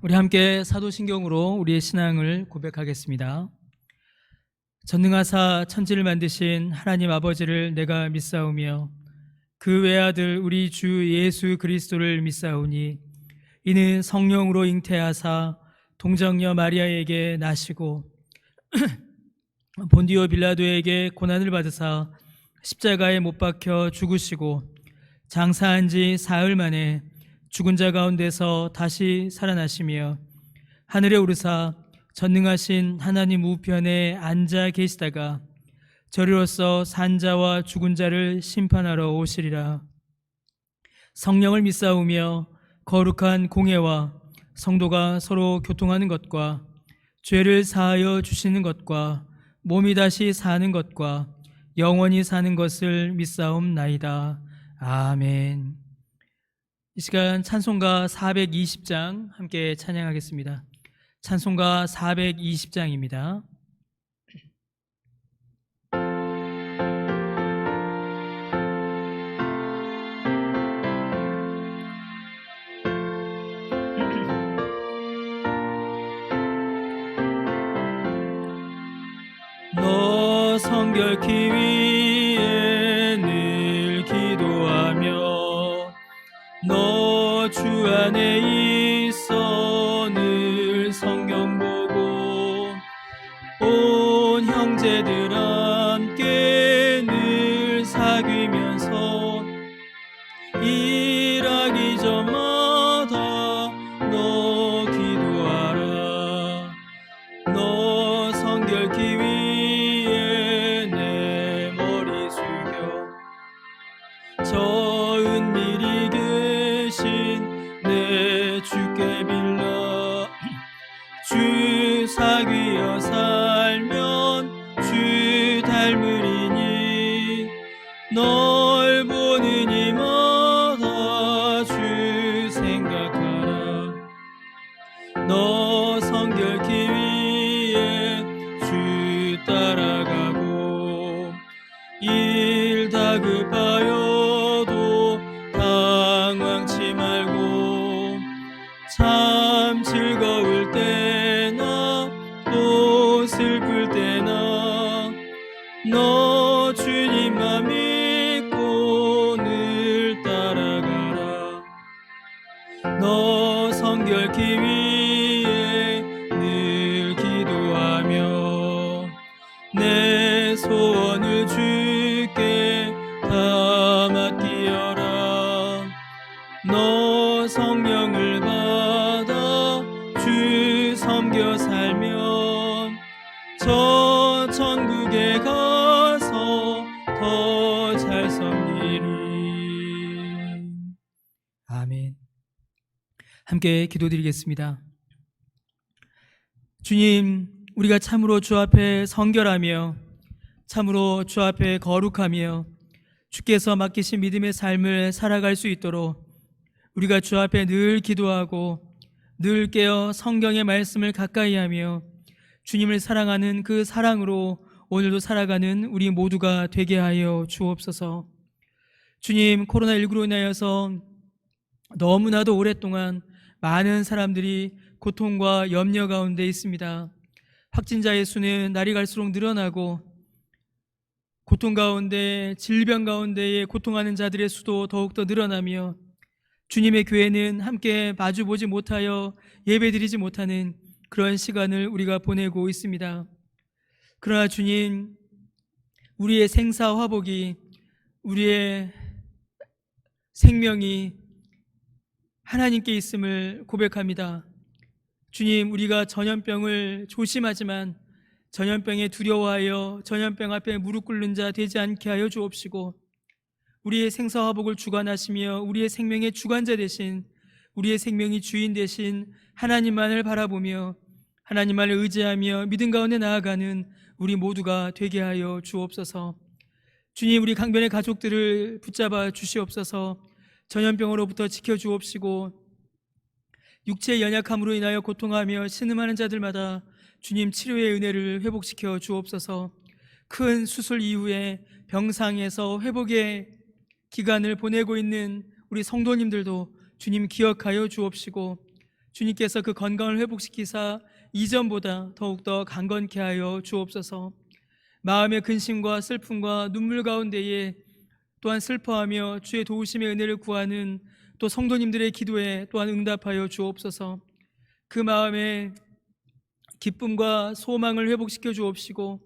우리 함께 사도신경으로 우리의 신앙을 고백하겠습니다. 전능하사 천지를 만드신 하나님 아버지를 내가 믿사오며 그 외아들 우리 주 예수 그리스도를 믿사오니 이는 성령으로 잉태하사 동정녀 마리아에게 나시고 본디오 빌라도에게 고난을 받으사 십자가에 못 박혀 죽으시고 장사한 지 사흘 만에 죽은 자 가운데서 다시 살아나시며 하늘에 오르사 전능하신 하나님 우편에 앉아 계시다가 저리로서 산 자와 죽은 자를 심판하러 오시리라. 성령을 믿사오며 거룩한 공예와 성도가 서로 교통하는 것과 죄를 사하여 주시는 것과 몸이 다시 사는 것과 영원히 사는 것을 믿사옵나이다. 아멘. 이 시간 찬송가 420장 함께 찬양하겠습니다. 찬송가 420장입니다. 너 성결케 위에 늘 기도하며 너 주 안에 있어 늘 성경 보고 온 형제들 함께 늘 사귀면서 일하기 전마다 너 기도하라. 너 성결케 위에 내 머리 숙여 저 은밀히 계신 내 주께 빌라. 주 사귀어 살면 주 닮으리니 널 보는 이마다 주 생각하라. 너 성결케 위에 주 따라가고 일 다급하여도 당황치 말고 참 즐거울 때나 또 슬플 때나 너 주님만 믿고 늘 따라가라. 너 성결케 위에 늘 기도하며 내 소원을 주께 다 맡기어라. 너 성령을 받아 주 섬겨 살면 저 천국에 가서 더 잘 섬기리. 아멘. 함께 기도드리겠습니다. 주님, 우리가 참으로 주 앞에 성결하며 참으로 주 앞에 거룩하며 주께서 맡기신 믿음의 삶을 살아갈 수 있도록 우리가 주 앞에 늘 기도하고 늘 깨어 성경의 말씀을 가까이 하며 주님을 사랑하는 그 사랑으로 오늘도 살아가는 우리 모두가 되게 하여 주옵소서. 주님, 코로나19로 인하여서 너무나도 오랫동안 많은 사람들이 고통과 염려 가운데 있습니다. 확진자의 수는 날이 갈수록 늘어나고 고통 가운데, 질병 가운데에 고통하는 자들의 수도 더욱더 늘어나며 주님의 교회는 함께 마주보지 못하여 예배드리지 못하는 그런 시간을 우리가 보내고 있습니다. 그러나 주님, 우리의 생사화복이, 우리의 생명이 하나님께 있음을 고백합니다. 주님, 우리가 전염병을 조심하지만 전염병에 두려워하여 전염병 앞에 무릎 꿇는 자 되지 않게 하여 주옵시고 우리의 생사화복을 주관하시며 우리의 생명의 주관자 되신, 우리의 생명이 주인 되신 하나님만을 바라보며 하나님만을 의지하며 믿음 가운데 나아가는 우리 모두가 되게 하여 주옵소서. 주님, 우리 강변의 가족들을 붙잡아 주시옵소서. 전염병으로부터 지켜주옵시고 육체의 연약함으로 인하여 고통하며 신음하는 자들마다 주님 치료의 은혜를 회복시켜 주옵소서. 큰 수술 이후에 병상에서 회복의 기간을 보내고 있는 우리 성도님들도 주님 기억하여 주옵시고 주님께서 그 건강을 회복시키사 이전보다 더욱더 강건케 하여 주옵소서. 마음의 근심과 슬픔과 눈물 가운데에 또한 슬퍼하며 주의 도우심의 은혜를 구하는 또 성도님들의 기도에 또한 응답하여 주옵소서. 그 마음에 기쁨과 소망을 회복시켜 주옵시고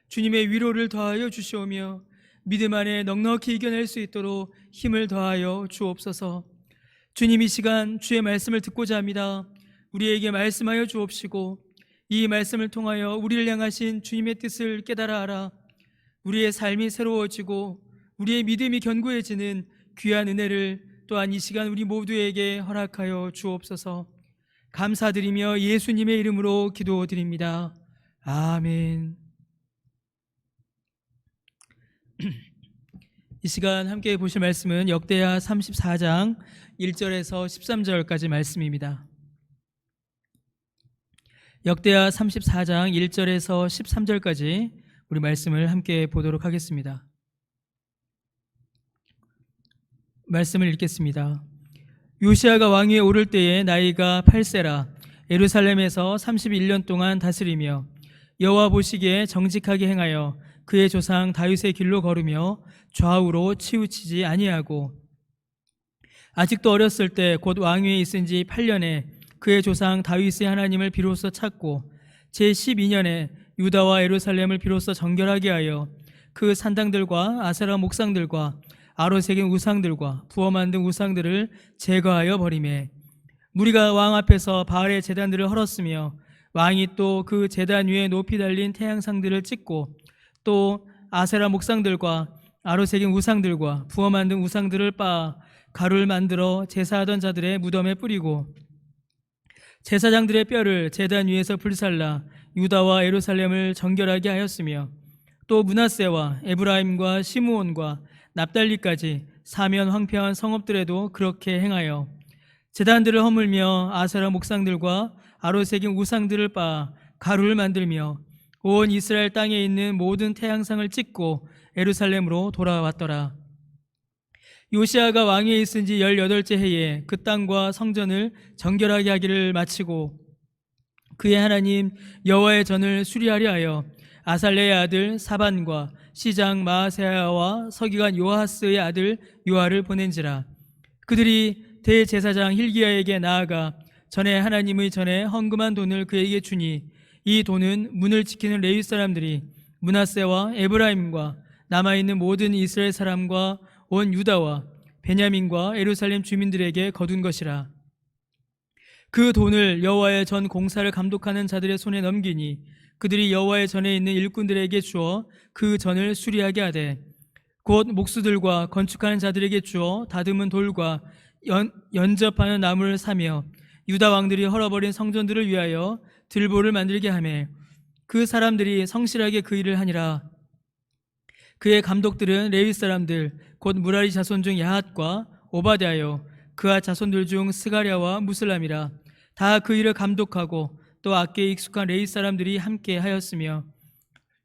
주님의 위로를 더하여 주시오며 믿음 안에 넉넉히 이겨낼 수 있도록 힘을 더하여 주옵소서. 주님, 이 시간 주의 말씀을 듣고자 합니다. 우리에게 말씀하여 주옵시고 이 말씀을 통하여 우리를 향하신 주님의 뜻을 깨달아 알아 우리의 삶이 새로워지고 우리의 믿음이 견고해지는 귀한 은혜를 또한 이 시간 우리 모두에게 허락하여 주옵소서. 감사드리며 예수님의 이름으로 기도드립니다. 아멘. 이 시간 함께 보실 말씀은 역대하 34장 1절에서 13절까지 말씀입니다. 역대하 34장 1절에서 13절까지 우리 말씀을 함께 보도록 하겠습니다. 말씀을 읽겠습니다. 요시아가 왕위에 오를 때에 나이가 8세라 예루살렘에서 31년 동안 다스리며 여호와 보시기에 정직하게 행하여 그의 조상 다윗의 길로 걸으며 좌우로 치우치지 아니하고 아직도 어렸을 때 곧 왕위에 있은 지 8년에 그의 조상 다윗의 하나님을 비로소 찾고 제12년에 유다와 예루살렘을 비로소 정결하게 하여 그 산당들과 아세라 목상들과 아로 새긴 우상들과 부어 만든 우상들을 제거하여 버리매 무리가 왕 앞에서 바알의 제단들을 헐었으며 왕이 또 그 제단 위에 높이 달린 태양상들을 찍고 또 아세라 목상들과 아로 새긴 우상들과 부어 만든 우상들을 빻아 가루를 만들어 제사하던 자들의 무덤에 뿌리고 제사장들의 뼈를 제단 위에서 불살라 유다와 예루살렘을 정결하게 하였으며 또 므낫세와 에브라임과 시므온과 납달리까지 사면 황폐한 성읍들에도 그렇게 행하여 제단들을 허물며 아세라 목상들과 아로 새긴 우상들을 빻아 가루를 만들며 온 이스라엘 땅에 있는 모든 태양상을 찍고 예루살렘으로 돌아왔더라. 요시아가 왕위에 있은 지 18째 해에 그 땅과 성전을 정결하게 하기를 마치고 그의 하나님 여호와의 전을 수리하려 하여 아살레의 아들 사반과 시장 마아세야와 서기관 요하스의 아들 요아를 보낸지라. 그들이 대제사장 힐기야에게 나아가 전에 하나님의 전에 헌금한 돈을 그에게 주니 이 돈은 문을 지키는 레위 사람들이 므낫세와 에브라임과 남아있는 모든 이스라엘 사람과 온 유다와 베냐민과 예루살렘 주민들에게 거둔 것이라. 그 돈을 여호와의 전 공사를 감독하는 자들의 손에 넘기니 그들이 여호와의 전에 있는 일꾼들에게 주어 그 전을 수리하게 하되 곧 목수들과 건축하는 자들에게 주어 다듬은 돌과 연접하는 나무를 사며 유다 왕들이 헐어버린 성전들을 위하여 들보를 만들게 하며 그 사람들이 성실하게 그 일을 하니라. 그의 감독들은 레위 사람들 곧 무라리 자손 중 야핫과 오바댜여 그와 자손들 중 스가랴와 무슬람이라. 다 그 일을 감독하고 또 악계에 익숙한 레위 사람들이 함께 하였으며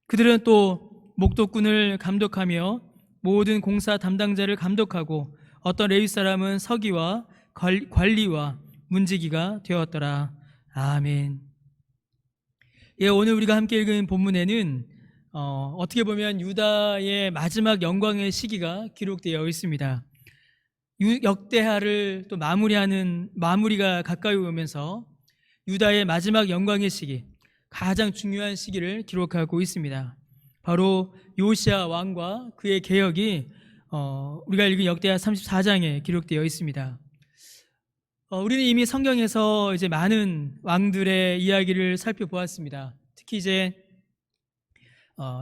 그들은 또 목독군을 감독하며 모든 공사 담당자를 감독하고 어떤 레위 사람은 서기와 관리와 문지기가 되었더라. 아멘. 예, 오늘 우리가 함께 읽은 본문에는 어떻게 보면 유다의 마지막 영광의 시기가 기록되어 있습니다. 역대하를 또 마무리가 가까이 오면서 유다의 마지막 영광의 시기, 가장 중요한 시기를 기록하고 있습니다. 바로 요시아 왕과 그의 개혁이 우리가 읽은 역대하 34장에 기록되어 있습니다. 우리는 이미 성경에서 이제 많은 왕들의 이야기를 살펴보았습니다. 특히 이제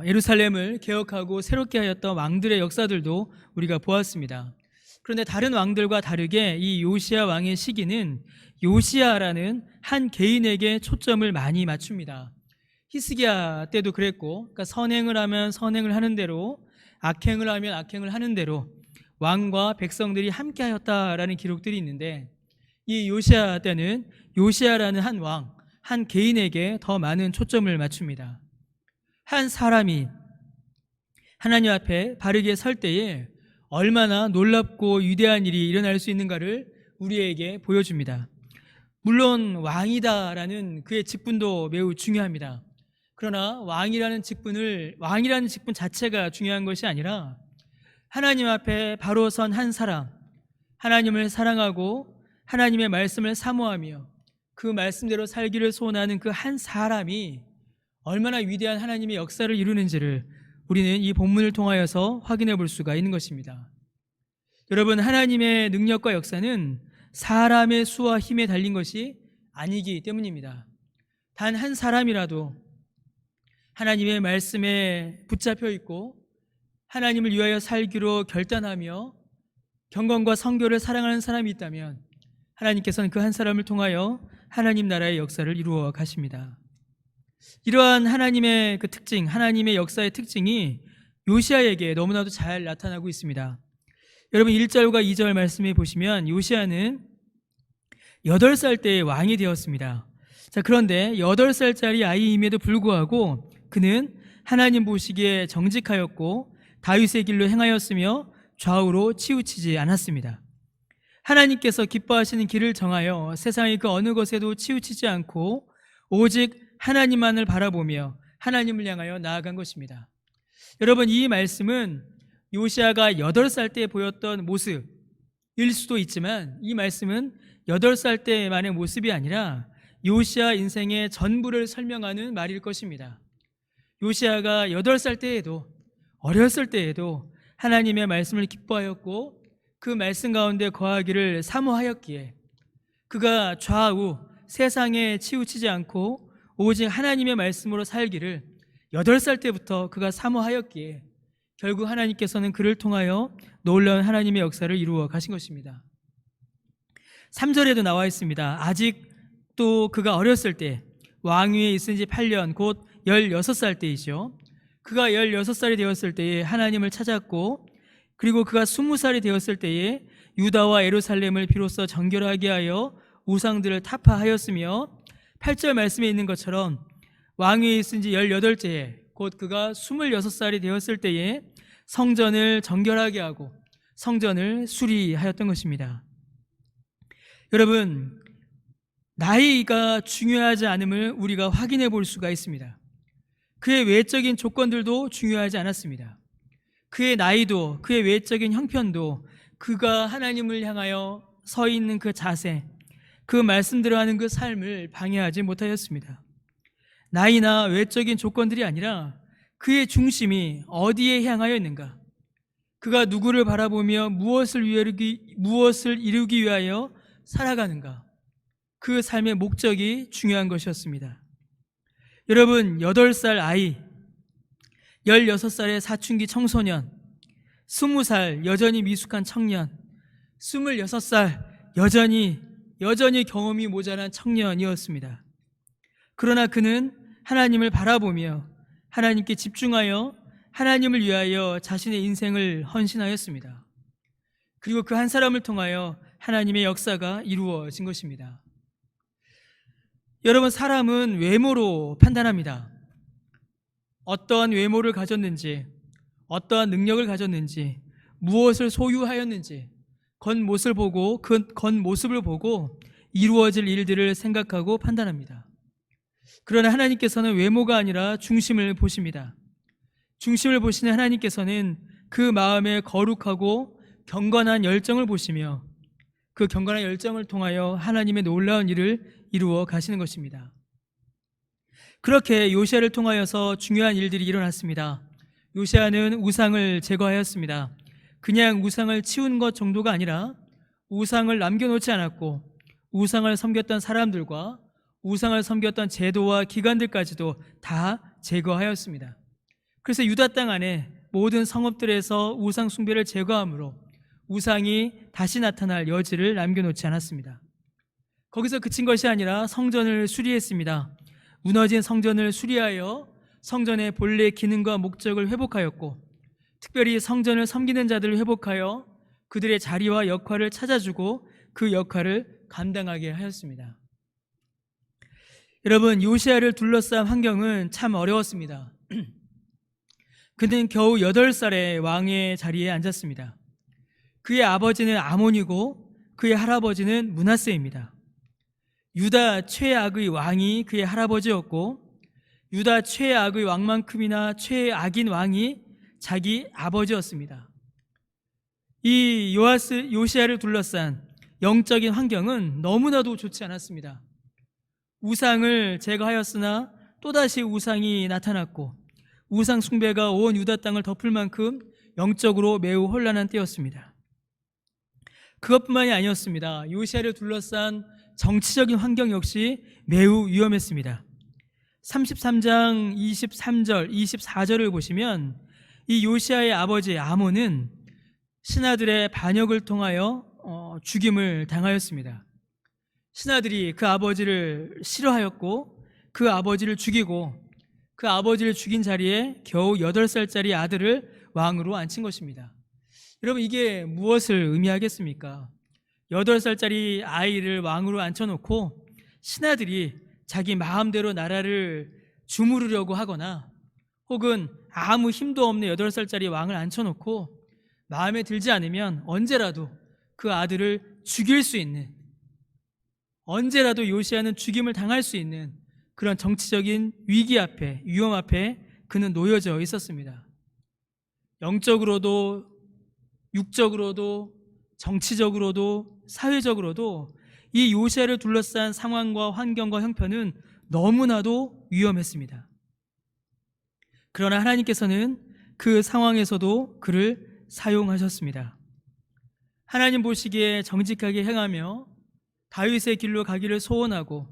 예루살렘을 개혁하고 새롭게 하였던 왕들의 역사들도 우리가 보았습니다. 그런데 다른 왕들과 다르게 이 요시아 왕의 시기는 요시아라는 한 개인에게 초점을 많이 맞춥니다. 히스기야 때도 그랬고, 그러니까 선행을 하면 선행을 하는 대로, 악행을 하면 악행을 하는 대로 왕과 백성들이 함께 하였다라는 기록들이 있는데, 이 요시아 때는 요시아라는 한 왕, 한 개인에게 더 많은 초점을 맞춥니다. 한 사람이 하나님 앞에 바르게 설 때에 얼마나 놀랍고 위대한 일이 일어날 수 있는가를 우리에게 보여줍니다. 물론 왕이다라는 그의 직분도 매우 중요합니다. 그러나 왕이라는 직분 자체가 중요한 것이 아니라 하나님 앞에 바로 선 한 사람, 하나님을 사랑하고 하나님의 말씀을 사모하며 그 말씀대로 살기를 소원하는 그 한 사람이 얼마나 위대한 하나님의 역사를 이루는지를 우리는 이 본문을 통하여서 확인해 볼 수가 있는 것입니다. 여러분, 하나님의 능력과 역사는 사람의 수와 힘에 달린 것이 아니기 때문입니다. 단 한 사람이라도 하나님의 말씀에 붙잡혀 있고 하나님을 위하여 살기로 결단하며 경건과 성교를 사랑하는 사람이 있다면 하나님께서는 그 한 사람을 통하여 하나님 나라의 역사를 이루어 가십니다. 이러한 하나님의 그 특징, 하나님의 역사의 특징이 요시야에게 너무나도 잘 나타나고 있습니다. 여러분, 1절과 2절 말씀에 보시면 요시야는 8살 때에 왕이 되었습니다. 자, 그런데 8살짜리 아이임에도 불구하고 그는 하나님 보시기에 정직하였고 다윗의 길로 행하였으며 좌우로 치우치지 않았습니다. 하나님께서 기뻐하시는 길을 정하여 세상의 그 어느 것에도 치우치지 않고 오직 하나님만을 바라보며 하나님을 향하여 나아간 것입니다. 여러분, 이 말씀은 요시야가 8살 때 보였던 모습일 수도 있지만 이 말씀은 8살 때만의 모습이 아니라 요시야 인생의 전부를 설명하는 말일 것입니다. 요시야가 8살 때에도, 어렸을 때에도 하나님의 말씀을 기뻐하였고 그 말씀 가운데 거하기를 사모하였기에 그가 좌우 세상에 치우치지 않고 오직 하나님의 말씀으로 살기를 8살 때부터 그가 사모하였기에 결국 하나님께서는 그를 통하여 놀라운 하나님의 역사를 이루어 가신 것입니다. 3절에도 나와 있습니다. 아직도 그가 어렸을 때, 왕위에 있은 지 8년, 곧 16살 때이죠. 그가 16살이 되었을 때에 하나님을 찾았고, 그리고 그가 20살이 되었을 때에 유다와 예루살렘을 비로소 정결하게 하여 우상들을 타파하였으며, 8절 말씀에 있는 것처럼 왕위에 있은 지 18째에, 곧 그가 26살이 되었을 때에 성전을 정결하게 하고 성전을 수리하였던 것입니다. 여러분, 나이가 중요하지 않음을 우리가 확인해 볼 수가 있습니다. 그의 외적인 조건들도 중요하지 않았습니다. 그의 나이도, 그의 외적인 형편도 그가 하나님을 향하여 서 있는 그 자세, 그 말씀대로 하는 그 삶을 방해하지 못하였습니다. 나이나 외적인 조건들이 아니라 그의 중심이 어디에 향하여 있는가, 그가 누구를 바라보며 무엇을 이루기 위하여 살아가는가, 그 삶의 목적이 중요한 것이었습니다. 여러분, 8살 아이, 16살의 사춘기 청소년, 20살 여전히 미숙한 청년, 26살 여전히 경험이 모자란 청년이었습니다. 그러나 그는 하나님을 바라보며 하나님께 집중하여 하나님을 위하여 자신의 인생을 헌신하였습니다. 그리고 그 한 사람을 통하여 하나님의 역사가 이루어진 것입니다. 여러분, 사람은 외모로 판단합니다. 어떠한 외모를 가졌는지, 어떠한 능력을 가졌는지, 무엇을 소유하였는지 겉모습을 보고 이루어질 일들을 생각하고 판단합니다. 그러나 하나님께서는 외모가 아니라 중심을 보십니다. 중심을 보시는 하나님께서는 그 마음의 거룩하고 경건한 열정을 보시며 그 경건한 열정을 통하여 하나님의 놀라운 일을 이루어 가시는 것입니다. 그렇게 요시야를 통하여서 중요한 일들이 일어났습니다. 요시야는 우상을 제거하였습니다. 그냥 우상을 치운 것 정도가 아니라 우상을 남겨놓지 않았고 우상을 섬겼던 사람들과 우상을 섬겼던 제도와 기관들까지도 다 제거하였습니다. 그래서 유다 땅 안에 모든 성읍들에서 우상 숭배를 제거함으로 우상이 다시 나타날 여지를 남겨놓지 않았습니다. 거기서 그친 것이 아니라 성전을 수리했습니다. 무너진 성전을 수리하여 성전의 본래 기능과 목적을 회복하였고, 특별히 성전을 섬기는 자들을 회복하여 그들의 자리와 역할을 찾아주고 그 역할을 감당하게 하였습니다. 여러분, 요시야를 둘러싼 환경은 참 어려웠습니다. 그는 겨우 8살에 왕의 자리에 앉았습니다. 그의 아버지는 아몬이고 그의 할아버지는 므낫세입니다. 유다 최악의 왕이 그의 할아버지였고 유다 최악의 왕만큼이나 최악인 왕이 자기 아버지였습니다. 이 요시야를 둘러싼 영적인 환경은 너무나도 좋지 않았습니다. 우상을 제거하였으나 또다시 우상이 나타났고 우상 숭배가 온 유다 땅을 덮을 만큼 영적으로 매우 혼란한 때였습니다. 그것뿐만이 아니었습니다. 요시야를 둘러싼 정치적인 환경 역시 매우 위험했습니다. 33장 23절, 24절을 보시면 이 요시야의 아버지 아몬은 신하들의 반역을 통하여 죽임을 당하였습니다. 신하들이 그 아버지를 싫어하였고 그 아버지를 죽이고 그 아버지를 죽인 자리에 겨우 8살짜리 아들을 왕으로 앉힌 것입니다. 여러분, 이게 무엇을 의미하겠습니까? 8살짜리 아이를 왕으로 앉혀놓고 신하들이 자기 마음대로 나라를 주무르려고 하거나 혹은 아무 힘도 없는 8살짜리 왕을 앉혀놓고 마음에 들지 않으면 언제라도 그 아들을 죽일 수 있는, 언제라도 요시야는 죽임을 당할 수 있는 그런 정치적인 위기 앞에, 위험 앞에 그는 놓여져 있었습니다. 영적으로도 육적으로도 정치적으로도 사회적으로도 이 요시야를 둘러싼 상황과 환경과 형편은 너무나도 위험했습니다. 그러나 하나님께서는 그 상황에서도 그를 사용하셨습니다. 하나님 보시기에 정직하게 행하며 다윗의 길로 가기를 소원하고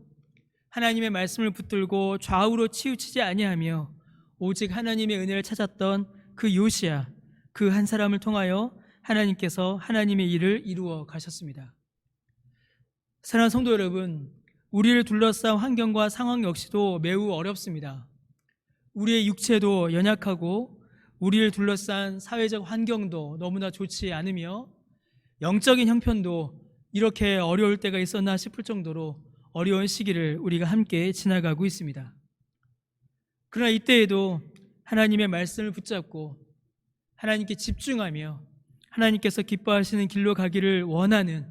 하나님의 말씀을 붙들고 좌우로 치우치지 아니하며 오직 하나님의 은혜를 찾았던 그 요시야, 그 한 사람을 통하여 하나님께서 하나님의 일을 이루어 가셨습니다. 사랑하는 성도 여러분, 우리를 둘러싼 환경과 상황 역시도 매우 어렵습니다. 우리의 육체도 연약하고 우리를 둘러싼 사회적 환경도 너무나 좋지 않으며 영적인 형편도 이렇게 어려울 때가 있었나 싶을 정도로 어려운 시기를 우리가 함께 지나가고 있습니다. 그러나 이때에도 하나님의 말씀을 붙잡고 하나님께 집중하며 하나님께서 기뻐하시는 길로 가기를 원하는,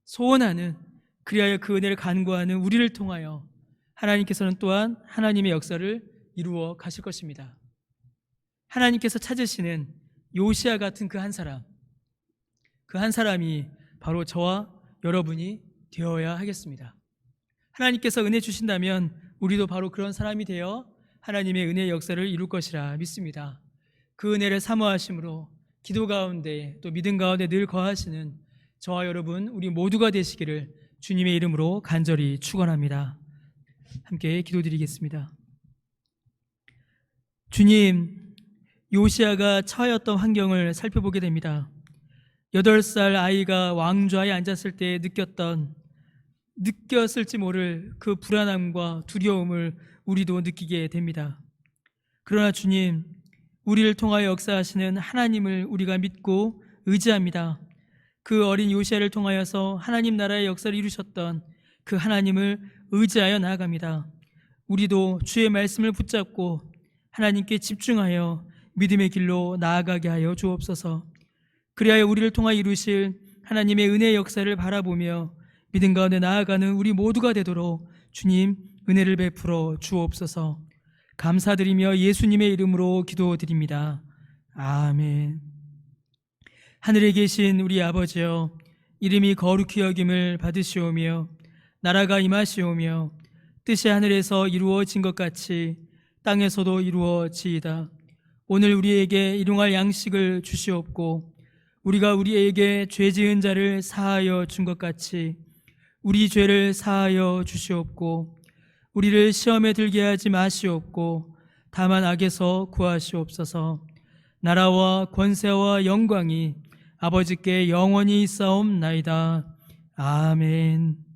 소원하는, 그리하여 그 은혜를 간구하는 우리를 통하여 하나님께서는 또한 하나님의 역사를 이루어 가실 것입니다. 하나님께서 찾으시는 요시야 같은 그 한 사람, 그 한 사람이 바로 저와 여러분이 되어야 하겠습니다. 하나님께서 은혜 주신다면 우리도 바로 그런 사람이 되어 하나님의 은혜의 역사를 이룰 것이라 믿습니다. 그 은혜를 사모하심으로 기도 가운데 또 믿음 가운데 늘 거하시는 저와 여러분 우리 모두가 되시기를 주님의 이름으로 간절히 축원합니다. 함께 기도드리겠습니다. 주님, 요시야가 처하였던 환경을 살펴보게 됩니다. 8살 아이가 왕좌에 앉았을 때 느꼈을지 모를 그 불안함과 두려움을 우리도 느끼게 됩니다. 그러나 주님, 우리를 통하여 역사하시는 하나님을 우리가 믿고 의지합니다. 그 어린 요시야를 통하여서 하나님 나라의 역사를 이루셨던 그 하나님을 의지하여 나아갑니다. 우리도 주의 말씀을 붙잡고 하나님께 집중하여 믿음의 길로 나아가게 하여 주옵소서. 그리하여 우리를 통하여 이루실 하나님의 은혜의 역사를 바라보며 믿음 가운데 나아가는 우리 모두가 되도록 주님 은혜를 베풀어 주옵소서. 감사드리며 예수님의 이름으로 기도드립니다. 아멘. 하늘에 계신 우리 아버지여, 이름이 거룩히 여김을 받으시오며 나라가 임하시오며 뜻이 하늘에서 이루어진 것 같이 땅에서도 이루어지이다. 오늘 우리에게 일용할 양식을 주시옵고 우리가 우리에게 죄 지은 자를 사하여 준 것 같이 우리 죄를 사하여 주시옵고 우리를 시험에 들게 하지 마시옵고 다만 악에서 구하시옵소서. 나라와 권세와 영광이 아버지께 영원히 있사옵나이다. 아멘.